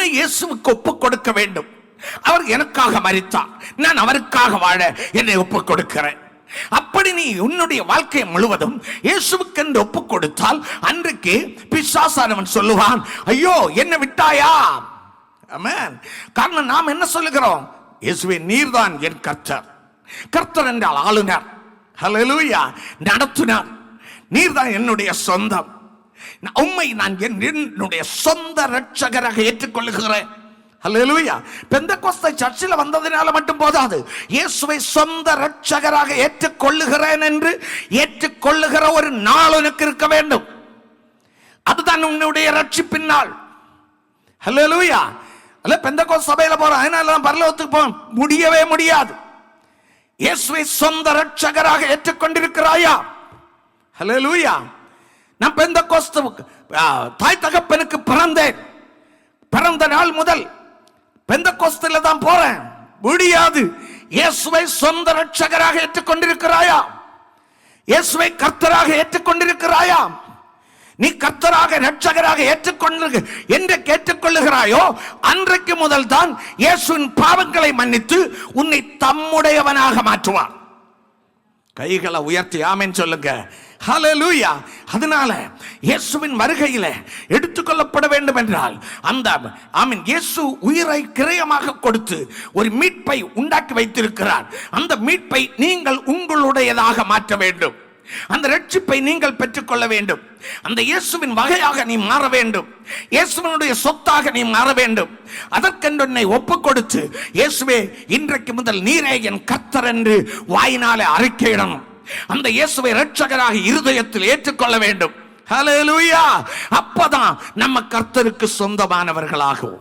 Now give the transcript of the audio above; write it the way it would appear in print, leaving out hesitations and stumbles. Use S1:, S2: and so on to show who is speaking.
S1: உன்னை இயேசுவுக்கு ஒப்புக் கொடுக்க வேண்டும். அவர் எனக்காக மரித்தார், நான் அவருக்காக வாழ என்னை ஒப்புக் கொடுக்கிறேன். அப்படி நீ உன்னுடைய வாழ்க்கை முழுவதும் இயேசுவுக்கு என்று ஒப்புக் கொடுத்தால் அன்றைக்கு பிசாசானவன் சொல்லுவான், ஐயோ என்னை விட்டாயா. ஆமென். காரணம் நாம் என்ன சொல்லுகிறோம்? இயேசுவே நீர்தான் என் கர்த்தர். கர்த்தர் என்றால் ஆளுநர், ஹல்லேலூயா, நடத்துனர். நீர்தான் என்னுடைய சொந்தம். உம்மை நான் என்னுடைய சொந்த இரட்சகராக ஏற்றுக்கொள்ளுகிறேன். ஹல்லேலூயா. பெந்தெகோஸ்தே சர்ச்சில் வந்ததினால மட்டும் போதாது, இயேசுவை சொந்த இரட்சகராக ஏற்றுக்கொள்ளுகிறேன் என்று ஏற்றுக்கொள்ளுகிற ஒரு நாள் உனக்கு இருக்க வேண்டும். அதுதான் உன்னுடைய ரட்சிப்பின் நாள். ஹல்லேலூயா. அல்ல பெந்தெகோஸ்தே சபையில போறோம், அதனால நான் பரலோகத்துக்கு போக முடியவே முடியாது. இயேசுவை சொந்த இரட்சகராக ஏற்றுக்கொண்டிருக்கிறாயா? ஹல்லேலூயா. நான் பெந்தெகோஸ்தேவுக்கு தாய் தகப்பனுக்கு பிறந்தேன், பிறந்த நாள் முதல் பெந்தெகோஸ்தேல தான் போறேன், முடியாது. இயேசுவை சொந்த இரட்சகராக ஏற்றுக்கொண்டிருக்கிறாயா? இயேசுவை கர்த்தராக ஏற்றுக்கொண்டிருக்கிறாயா? நீ கர்த்தராக இரட்சகராக ஏற்றுக்கொண்டு என்று கேட்டுக்கொள்ளுகிறாயோ அன்றைக்கு முதல் தான் இயேசுவின் பாவங்களை மன்னித்து உன்னை தம்முடையவனாக மாற்றுவார். கைகளை உயர்த்தி ஆமென் சொல்லுங்க. ஹல்லேலூயா. அதனால இயேசுவின் வருகையில எடுத்துக்கொள்ளப்பட வேண்டும் என்றால் அந்த ஆமென் இயேசு உயிரை கிரயமாக கொடுத்து ஒரு மீட்பை உண்டாக்கி வைத்திருக்கிறார். அந்த மீட்பை நீங்கள் உங்களுடையதாக மாற்ற வேண்டும். அந்த ரட்சிப்பை நீங்கள் பெற்றுக்கொள்ள வேண்டும். அந்த இயேசுவின் வகையாக நீ மாற வேண்டும். இயேசுவினுடைய சொத்தாக நீ மாற வேண்டும். அதற்கென்று உன்னை ஒப்புக் கொடுத்து, இயேசுவே இன்றைக்கு முதல் நீரே என் கர்த்தர் என்று வாயினாலே அறிக்கையிடணும். அந்த இயேசுவை இரட்சகராக இருதயத்தில் ஏற்றுக்கொள்ள வேண்டும். ஹல்லேலூயா. அப்பதான் நம்ம கர்த்தருக்கு சொந்தமானவர்களாகும்.